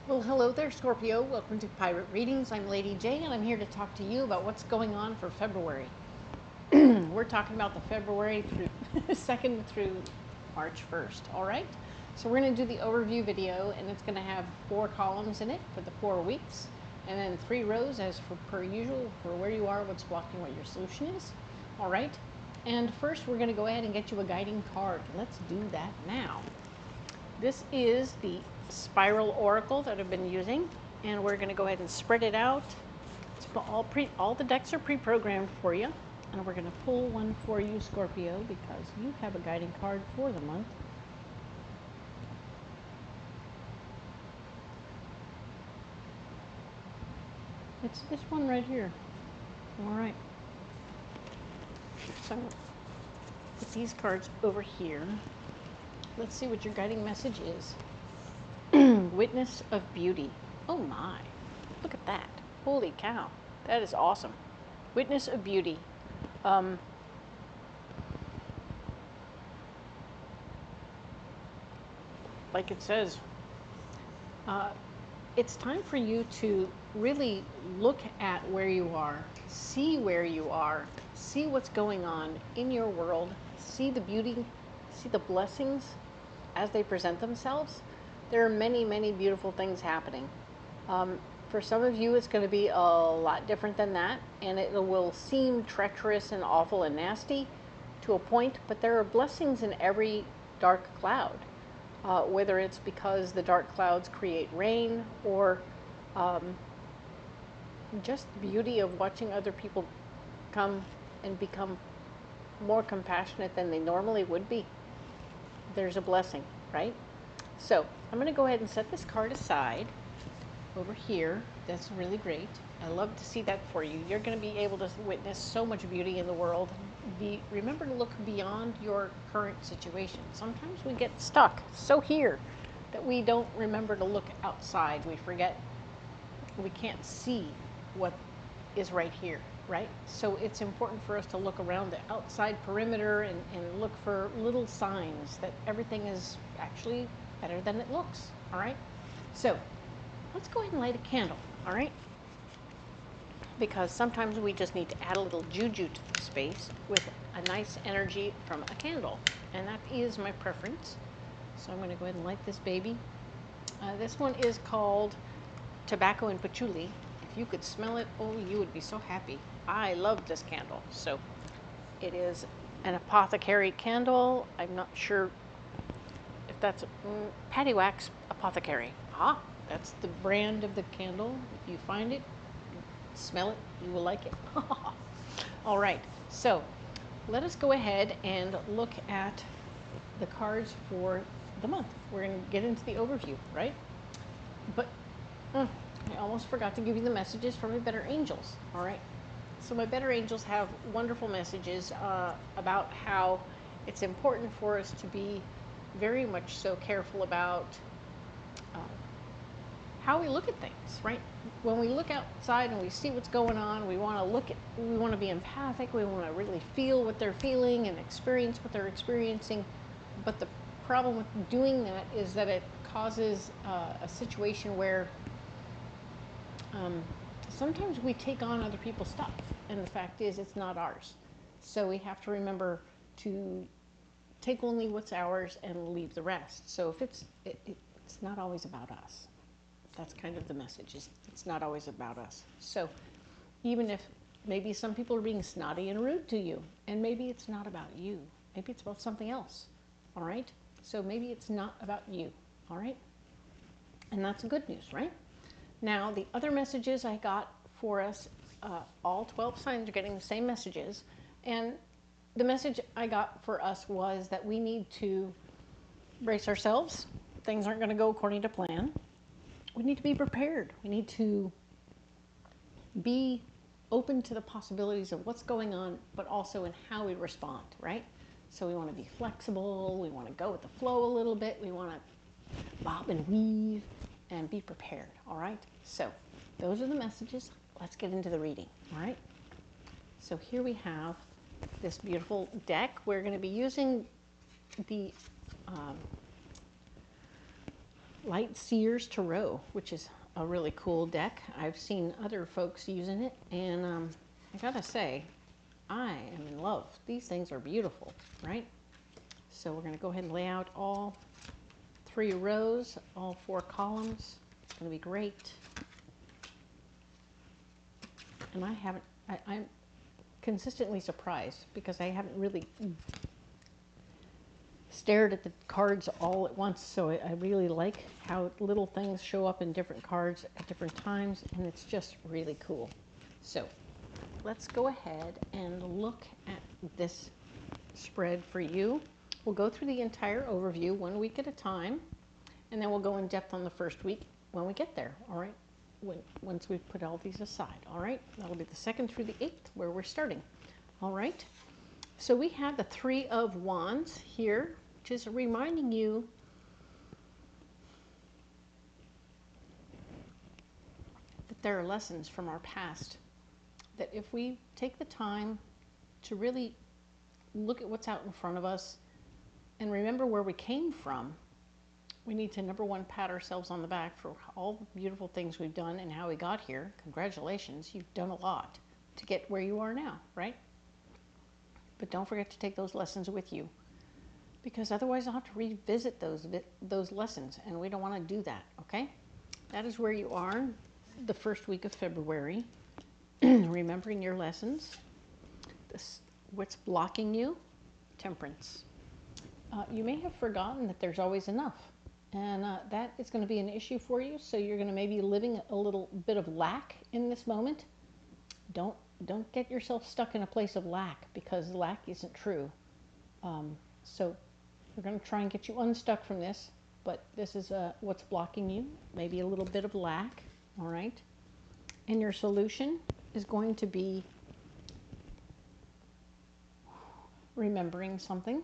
Well, hello there, Scorpio. Welcome to Pirate Readings. I'm Lady J, and I'm here to talk to you about what's going on for February. We're talking about the February through 2nd through March 1st, all right? So we're going to do the overview video, and it's going to have 4 columns in it for the 4 weeks, and then 3 rows as for per usual for where you are, what's blocking, what your solution is, all right? And first, we're going to go ahead and get you a guiding card. Let's do that now. This is the Spiral Oracle that I've been using, and we're going to go ahead and spread it out. It's all the decks are pre-programmed for you, and we're going to pull one for you, Scorpio, because you have a guiding card for the month. It's this one right here. All right. So put these cards over here. Let's see what your guiding message is. Witness of beauty. Oh my, look at that. Holy cow, that is awesome. Witness of beauty. Like it says, it's time for you to really look at where you are, see where you are, see what's going on in your world, see the beauty, see the blessings as they present themselves. There are many, many beautiful things happening. For some of you, it's going to be a lot different than that, and it will seem treacherous and awful and nasty to a point, but there are blessings in every dark cloud, whether it's because the dark clouds create rain or just the beauty of watching other people come and become more compassionate than they normally would be. There's a blessing, right? So I'm going to go ahead and set this card aside over here. That's really great. I love to see that for you. You're going to be able to witness so much beauty in the world. Remember to look beyond your current situation. Sometimes we get stuck so here that we don't remember to look outside. We forget we can't see what is right here, right? So it's important for us to look around the outside perimeter and look for little signs that everything is actually better than it looks, all right? So let's go ahead and light a candle, all right? Because sometimes we just need to add a little juju to the space with a nice energy from a candle, and that is my preference. So I'm going to go ahead and light this baby. This one is called Tobacco and Patchouli. If you could smell it, oh, you would be so happy. I love this candle. So it is an apothecary candle. I'm not sure if that's Patty Wax Apothecary. Ah, that's the brand of the candle. If you find it, smell it, you will like it. All right, so let us go ahead and look at the cards for the month. We're going to get into the overview, right? But I almost forgot to give you the messages from my better angels, all right? So my better angels have wonderful messages about how it's important for us to be very much so careful about how we look at things, right? When we look outside and we see what's going on, we want to be empathic, we want to really feel what they're feeling and experience what they're experiencing. But the problem with doing that is that it causes a situation where sometimes we take on other people's stuff, and the fact is it's not ours. So we have to remember to take only what's ours and leave the rest. So if it's not always about us. That's kind of the message, is it's not always about us. So even if maybe some people are being snotty and rude to you, and maybe it's not about you, maybe it's about something else, all right? So maybe it's not about you, all right? And that's good news, right? Now, the other messages I got for us, all 12 signs are getting the same messages, and the message I got for us was that we need to brace ourselves. Things aren't going to go according to plan. We need to be prepared. We need to be open to the possibilities of what's going on, but also in how we respond, right? So we want to be flexible. We want to go with the flow a little bit. We want to bob and weave and be prepared, all right? So those are the messages. Let's get into the reading, all right? So here we have this beautiful deck. We're going to be using the Light Seers Tarot, which is a really cool deck. I've seen other folks using it, and I gotta say, I am in love. These things are beautiful, right? So we're gonna go ahead and lay out all 3 rows, all 4 columns. It's gonna be great. And I'm consistently surprised because I haven't really stared at the cards all at once, so I really like how little things show up in different cards at different times, and it's just really cool. So let's go ahead and look at this spread for you. We'll go through the entire overview 1 week at a time, and then we'll go in depth on the first week when we get there, all right? Once we've put all these aside, all right? That'll be the 2nd through the 8th where we're starting, all right? So we have the 3 of Wands here, which is reminding you that there are lessons from our past, that if we take the time to really look at what's out in front of us and remember where we came from, we need to, number one, pat ourselves on the back for all the beautiful things we've done and how we got here. Congratulations, you've done a lot to get where you are now, right? But don't forget to take those lessons with you, because otherwise I'll have to revisit those lessons, and we don't want to do that, okay? That is where you are the first week of February, remembering your lessons. What's blocking you? Temperance. You may have forgotten that there's always enough, and that is going to be an issue for you, so you're going to maybe living a little bit of lack in this moment. Don't get yourself stuck in a place of lack, because lack isn't true. So we're going to try and get you unstuck from this, but this is what's blocking you, maybe a little bit of lack, all right? And your solution is going to be remembering something,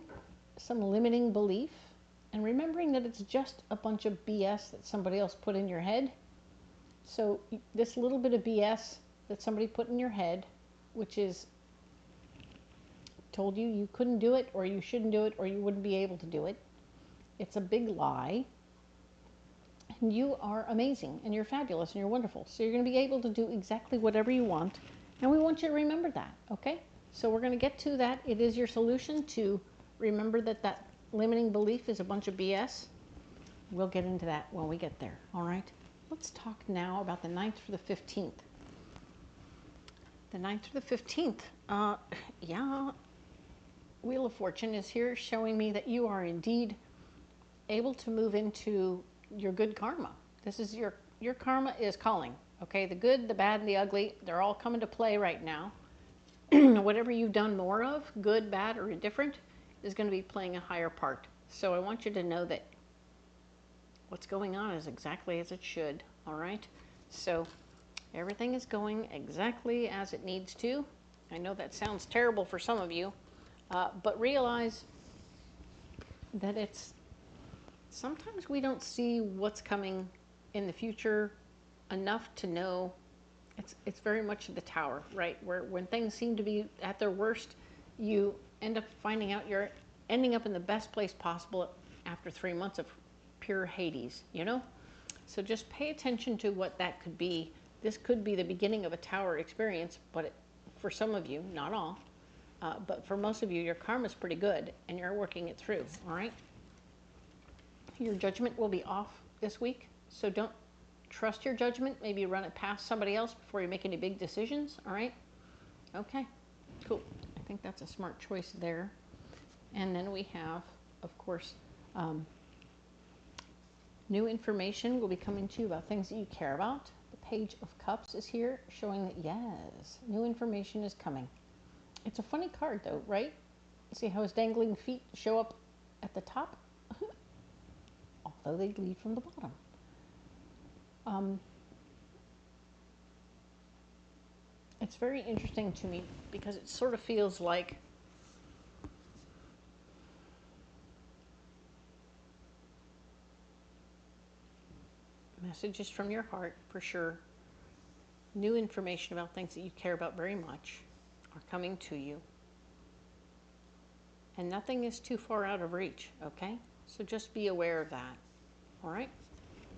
some limiting belief, and remembering that it's just a bunch of BS that somebody else put in your head. So this little bit of BS that somebody put in your head, which is told you couldn't do it, or you shouldn't do it, or you wouldn't be able to do it. It's a big lie. And you are amazing, and you're fabulous, and you're wonderful. So you're going to be able to do exactly whatever you want, and we want you to remember that, okay? So we're going to get to that. It is your solution to remember that limiting belief is a bunch of BS. We'll get into that when we get there, all right? Let's talk now about the 9th through the 15th. The 9th through the 15th, yeah, Wheel of Fortune is here showing me that you are indeed able to move into your good karma. This is your karma is calling, okay? The good, the bad, and the ugly, they're all coming to play right now. Whatever you've done more of, good, bad, or indifferent, is going to be playing a higher part. So I want you to know that what's going on is exactly as it should, all right? So everything is going exactly as it needs to. I know that sounds terrible for some of you, but realize that sometimes we don't see what's coming in the future enough to know. It's very much the Tower, right? Where when things seem to be at their worst, you end up finding out you're ending up in the best place possible after 3 months of pure Hades, you know? So just pay attention to what that could be. This could be the beginning of a Tower experience, but for some of you, not all, but for most of you, your karma's pretty good, and you're working it through, all right? Your judgment will be off this week, so don't trust your judgment. Maybe run it past somebody else before you make any big decisions, all right? Okay, cool. I think that's a smart choice there. And then we have, of course, new information will be coming to you about things that you care about. The Page of Cups is here showing that, yes, new information is coming. It's a funny card, though, right? See how his dangling feet show up at the top? Although they lead from the bottom. It's very interesting to me because it sort of feels like messages from your heart, for sure. New information about things that you care about very much are coming to you. And nothing is too far out of reach, okay? So just be aware of that, all right?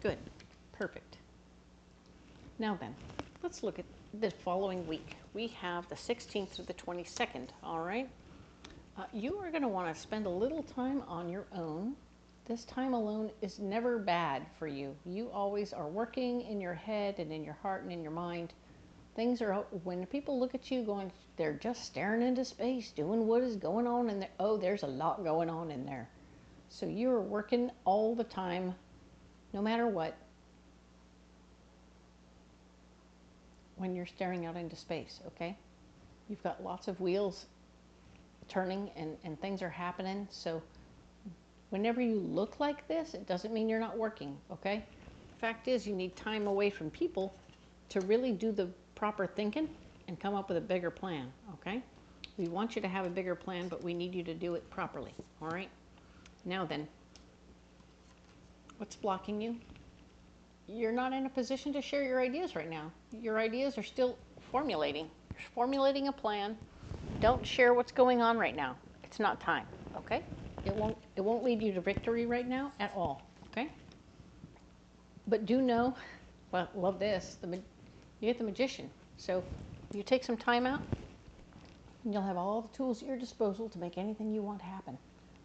Good. Perfect. Now then, let's look at the following week. We have the 16th through the 22nd, all right? You are going to want to spend a little time on your own. This time alone is never bad for you. You always are working in your head and in your heart and in your mind. Things are, when people look at you going, they're just staring into space, doing what is going on in there. Oh, there's a lot going on in there. So you're working all the time, no matter what, when you're staring out into space, okay? You've got lots of wheels turning and things are happening. So whenever you look like this, it doesn't mean you're not working, okay? Fact is, you need time away from people to really do the proper thinking and come up with a bigger plan, okay? We want you to have a bigger plan, but we need you to do it properly, all right? Now then, what's blocking you? You're not in a position to share your ideas right now. Your ideas are still formulating. You're formulating a plan. Don't share what's going on right now. It's not time, okay? It won't lead you to victory right now at all, okay? But do know, well, love this, you get the Magician. So you take some time out, and you'll have all the tools at your disposal to make anything you want happen.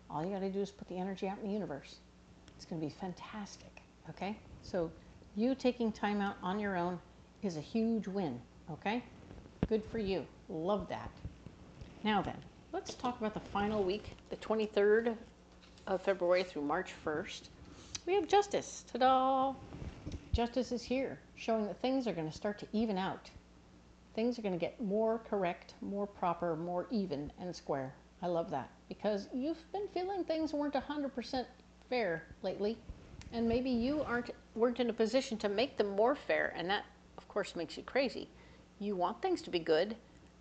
All you got to do is put the energy out in the universe. It's going to be fantastic, okay? So you taking time out on your own is a huge win, okay? Good for you. Love that. Now then, let's talk about the final week, the 23rd of February through March 1st. We have Justice. Ta-da! Justice is here, showing that things are going to start to even out. Things are going to get more correct, more proper, more even and square. I love that, because you've been feeling things weren't 100% fair lately, and maybe you weren't in a position to make them more fair, and that, of course, makes you crazy. You want things to be good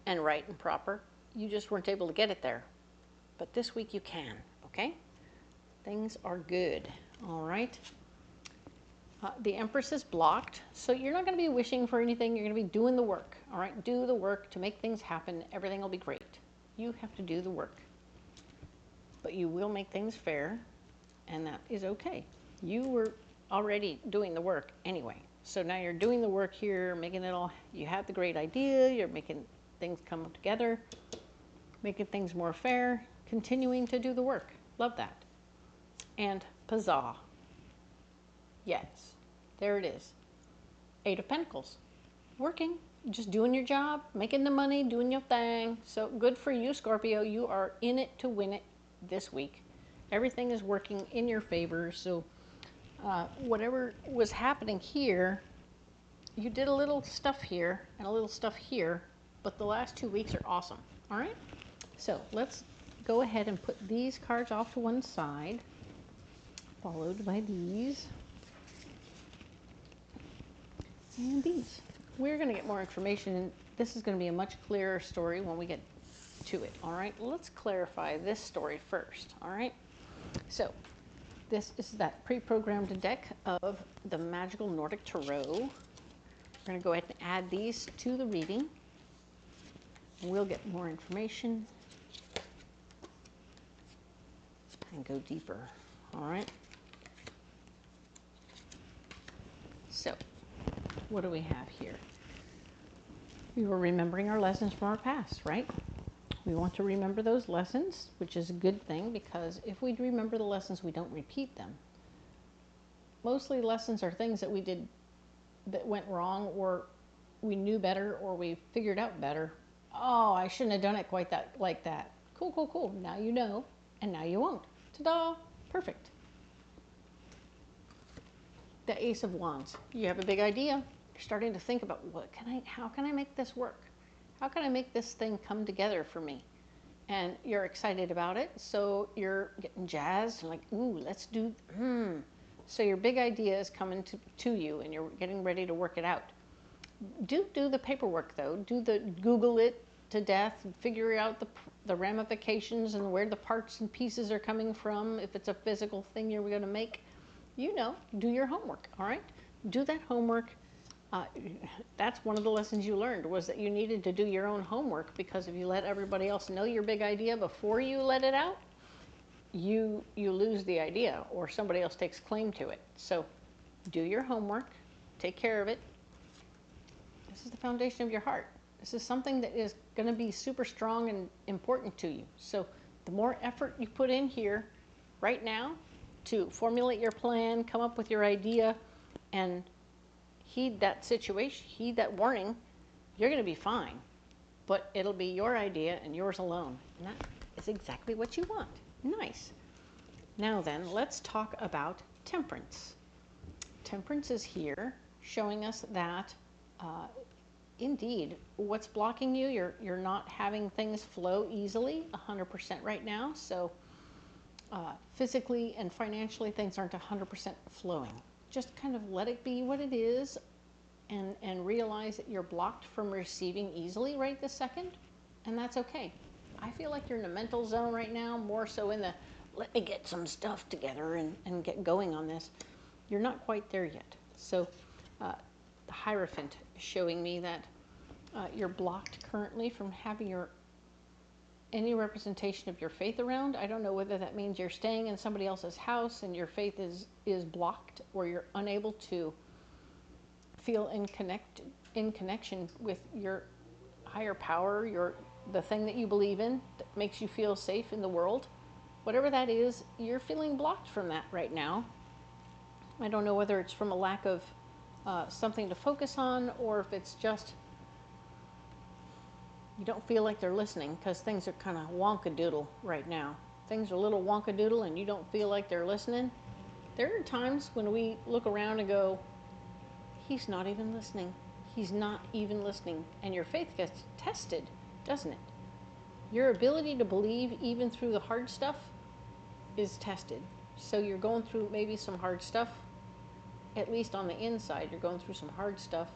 and right and proper. You just weren't able to get it there. But this week you can, okay? Things are good, all right? The Empress is blocked, so you're not going to be wishing for anything. You're going to be doing the work, all right? Do the work to make things happen. Everything will be great. You have to do the work. But you will make things fair, and that is okay. You were already doing the work anyway. So now you're doing the work here, making it all, you had the great idea, you're making things come together, making things more fair, continuing to do the work. Love that. And Huzzah. Yes, there it is. 8 of Pentacles. Working, just doing your job, making the money, doing your thing. So good for you, Scorpio. You are in it to win it this week. Everything is working in your favor. So whatever was happening here, you did a little stuff here and a little stuff here, but the last 2 weeks are awesome. All right? So let's go ahead and put these cards off to one side, followed by these. And these. We're going to get more information, and this is going to be a much clearer story when we get to it, all right? Let's clarify this story first, all right? So, this is that pre-programmed deck of the Magical Nordic Tarot. We're going to go ahead and add these to the reading, and we'll get more information and go deeper, all right? So, what do we have here? We were remembering our lessons from our past, right? We want to remember those lessons, which is a good thing, because if we remember the lessons, we don't repeat them. Mostly lessons are things that we did that went wrong, or we knew better, or we figured out better. Oh, I shouldn't have done it quite like that. Cool, cool, cool. Now you know, and now you won't. Ta-da! Perfect. The Ace of Wands. You have a big idea. You're starting to think about how can I make this work? How can I make this thing come together for me? And you're excited about it, so you're getting jazzed and like, ooh, let's do, So your big idea is coming to you, and you're getting ready to work it out. Do the paperwork, though. Google it to death and figure out the ramifications and where the parts and pieces are coming from. If it's a physical thing you're going to make, do your homework, all right? Do that homework. That's one of the lessons you learned, was that you needed to do your own homework, because if you let everybody else know your big idea before you let it out, you lose the idea, or somebody else takes claim to it. So do your homework, take care of it. This is the foundation of your heart. This is something that is going to be super strong and important to you. So the more effort you put in here right now to formulate your plan, come up with your idea, and heed that situation, heed that warning, you're going to be fine. But it'll be your idea and yours alone. And that is exactly what you want. Nice. Now then, let's talk about temperance. Temperance is here, showing us that indeed, what's blocking you, you're not having things flow easily 100% right now. So physically and financially, things aren't 100% flowing. Just kind of let it be what it is, and realize that you're blocked from receiving easily right this second, and that's okay. I feel like you're in a mental zone right now, more so in the let me get some stuff together and get going on this. You're not quite there yet. So the Hierophant is showing me that you're blocked currently from having any representation of your faith around. I don't know whether that means you're staying in somebody else's house and your faith is blocked, or you're unable to feel in connection with your higher power, the thing that you believe in that makes you feel safe in the world. Whatever that is, you're feeling blocked from that right now. I don't know whether it's from a lack of something to focus on, or if it's just you don't feel like they're listening, because things are kind of wonkadoodle right now. Things are a little wonkadoodle and you don't feel like they're listening. There are times when we look around and go, he's not even listening. He's not even listening. And your faith gets tested, doesn't it? Your ability to believe even through the hard stuff is tested. So you're going through maybe some hard stuff. At least on the inside, you're going through some hard stuff.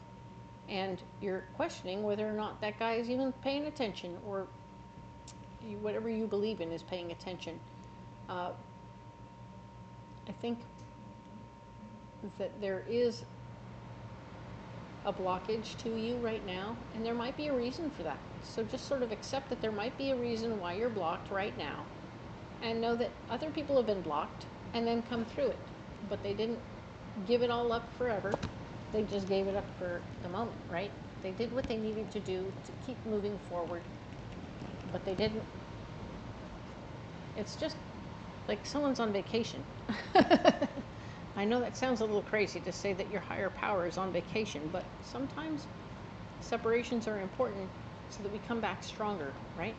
And you're questioning whether or not that guy is even paying attention, or whatever you believe in is paying attention. I think that there is a blockage to you right now, and there might be a reason for that. So just sort of accept that there might be a reason why you're blocked right now, and know that other people have been blocked and then come through it, but they didn't give it all up forever. They just gave it up for the moment, right? They did what they needed to do to keep moving forward, but they didn't. It's just like someone's on vacation. I know that sounds a little crazy to say that your higher power is on vacation, but sometimes separations are important so that we come back stronger, right?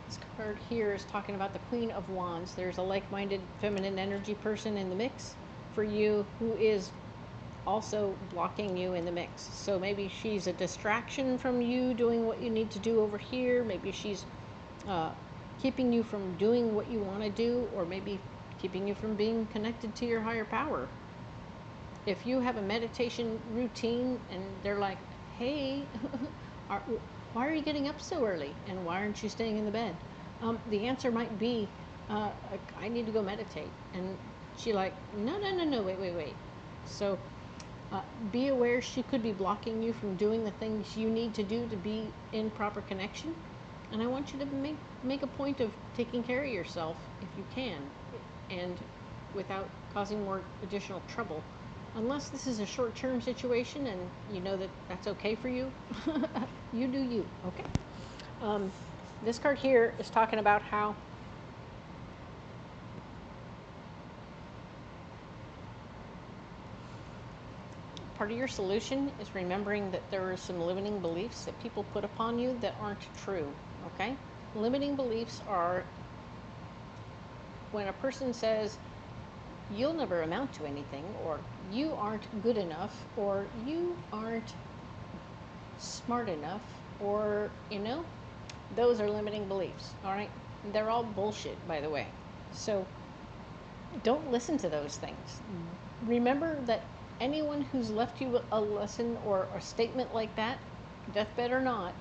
This card here is talking about the Queen of Wands. There's a like-minded feminine energy person in the mix for you who is also blocking you in the mix. So maybe she's a distraction from you doing what you need to do over here. Maybe she's keeping you from doing what you want to do, or maybe keeping you from being connected to your higher power. If you have a meditation routine and they're like, hey, why are you getting up so early? And why aren't you staying in the bed? The answer might be, I need to go meditate. And she's like, no, wait. So be aware she could be blocking you from doing the things you need to do to be in proper connection. And I want you to make a point of taking care of yourself if you can, and without causing more additional trouble. Unless this is a short-term situation and you know that that's okay for you, you do you, okay? This card here is talking about how part of your solution is remembering that there are some limiting beliefs that people put upon you that aren't true, okay? Limiting beliefs are when a person says, you'll never amount to anything, or you aren't good enough, or you aren't smart enough, or, those are limiting beliefs, all right? They're all bullshit, by the way. So don't listen to those things. Remember that anyone who's left you a lesson or a statement like that, deathbed or not,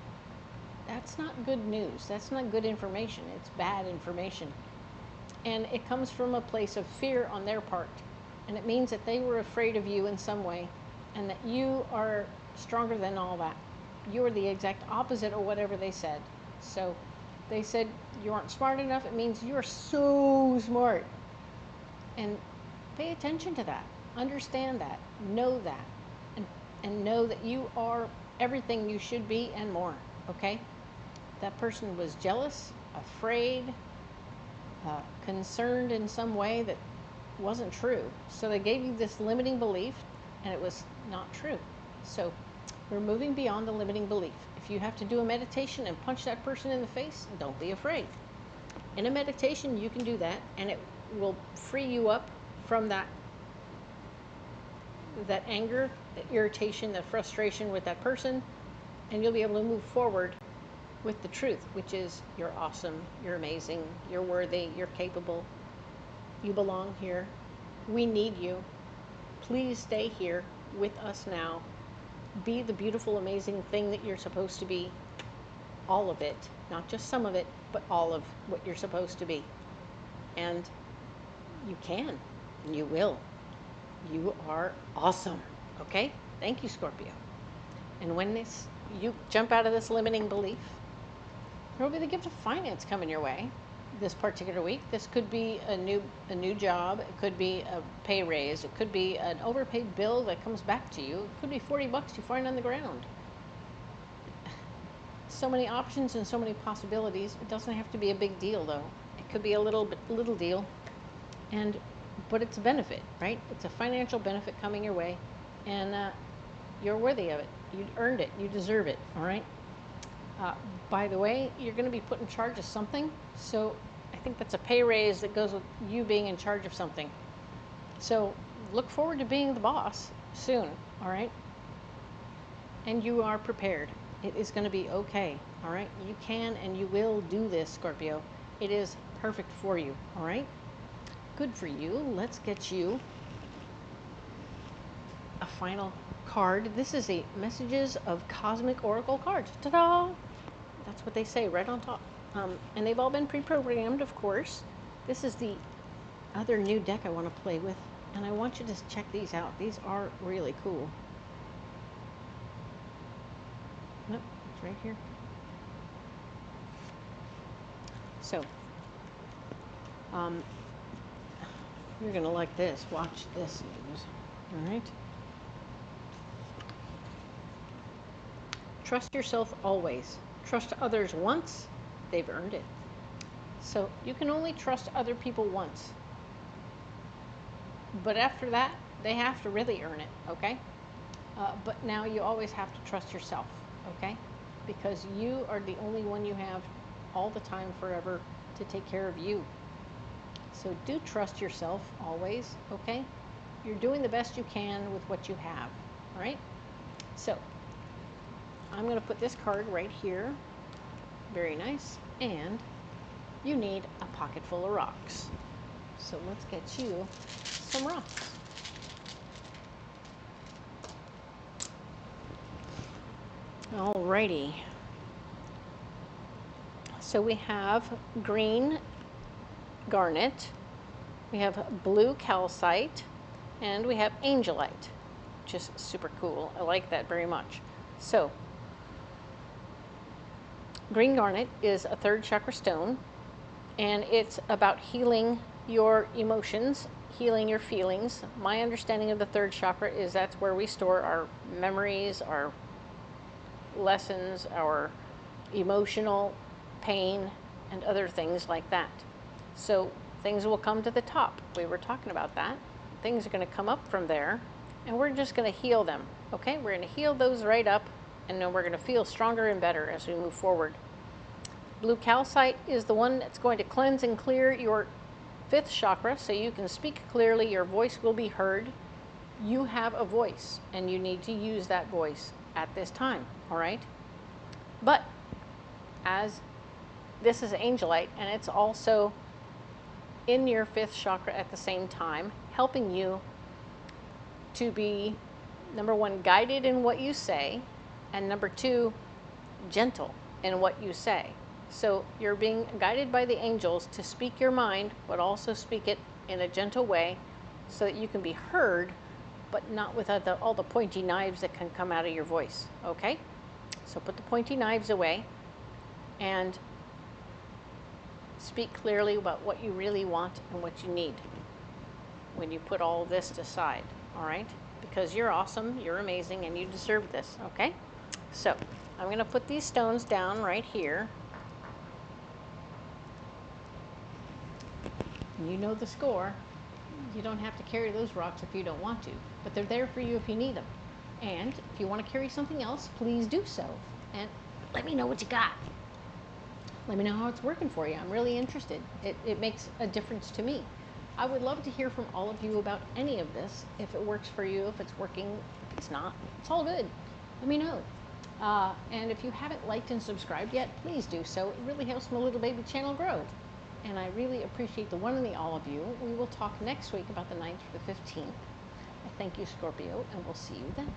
that's not good news. That's not good information. It's bad information. And it comes from a place of fear on their part. And it means that they were afraid of you in some way, and that you are stronger than all that. You are the exact opposite of whatever they said. So they said you aren't smart enough. It means you're so smart. And pay attention to that. Understand that, know that, and know that you are everything you should be and more, okay? That person was jealous, afraid, concerned in some way that wasn't true. So they gave you this limiting belief, and it was not true. So we're moving beyond the limiting belief. If you have to do a meditation and punch that person in the face, don't be afraid. In a meditation, you can do that, and it will free you up from that anger, the irritation, the frustration with that person, and you'll be able to move forward with the truth, which is you're awesome, you're amazing, you're worthy, you're capable, you belong here, we need you, please stay here with us now, be the beautiful, amazing thing that you're supposed to be, all of it, not just some of it, but all of what you're supposed to be. And you can, and you will. You are awesome, okay? Thank you, Scorpio. And when you jump out of this limiting belief, there will be the gift of finance coming your way this particular week. This could be a new job. It could be a pay raise. It could be an overpaid bill that comes back to you. It could be $40 you find on the ground. So many options and so many possibilities. It doesn't have to be a big deal, though. It could be a little deal, but it's a benefit, right? It's a financial benefit coming your way, and you're worthy of it. You earned it. You deserve it. All right. By the way, you're going to be put in charge of something, so I think that's a pay raise that goes with you being in charge of something. So look forward to being the boss soon, all right? And you are prepared. It is going to be okay, all right? You can and you will do this, Scorpio. It is perfect for you, all right? Good for you. Let's get you a final card. This is a Messages of Cosmic Oracle cards. Ta-da! That's what they say right on top. And they've all been pre-programmed, of course. This is the other new deck I want to play with, and I want you to check these out. These are really cool. Nope, it's right here. So, you're going to like this. Watch this. All right. Trust yourself always. Trust others once, they've earned it. So you can only trust other people once. But after that, they have to really earn it, okay? But now you always have to trust yourself, okay? Because you are the only one you have all the time, forever, to take care of you. So do trust yourself always, okay? You're doing the best you can with what you have, all right? So I'm going to put this card right here. Very nice. And you need a pocket full of rocks. So let's get you some rocks. Alrighty. So we have green garnet, we have blue calcite, and we have angelite, which is super cool. I like that very much. So green garnet is a third chakra stone, and it's about healing your emotions, healing your feelings. My understanding of the third chakra is that's where we store our memories, our lessons, our emotional pain, and other things like that. So things will come to the top. We were talking about that. Things are going to come up from there, and we're just going to heal them. Okay, we're going to heal those right up, and then we're going to feel stronger and better as we move forward. Blue calcite is the one that's going to cleanse and clear your fifth chakra, so you can speak clearly, your voice will be heard. You have a voice, and you need to use that voice at this time, all right? But as this is angelite, and it's also in your fifth chakra at the same time, helping you to be, number one, guided in what you say, and number two, gentle in what you say. So you're being guided by the angels to speak your mind, but also speak it in a gentle way so that you can be heard, but not with all the pointy knives that can come out of your voice, okay? So put the pointy knives away and speak clearly about what you really want and what you need when you put all this aside, all right? Because you're awesome, you're amazing, and you deserve this, okay? So I'm going to put these stones down right here. You know the score. You don't have to carry those rocks if you don't want to, but they're there for you if you need them. And if you want to carry something else, please do so. And let me know what you got. Let me know how it's working for you. I'm really interested. It makes a difference to me. I would love to hear from all of you about any of this. If it works for you, if it's working, if it's not, it's all good. Let me know. And if you haven't liked and subscribed yet, please do so. It really helps my little baby channel grow. And I really appreciate the one and the all of you. We will talk next week about the 9th through the 15th. I thank you, Scorpio, and we'll see you then.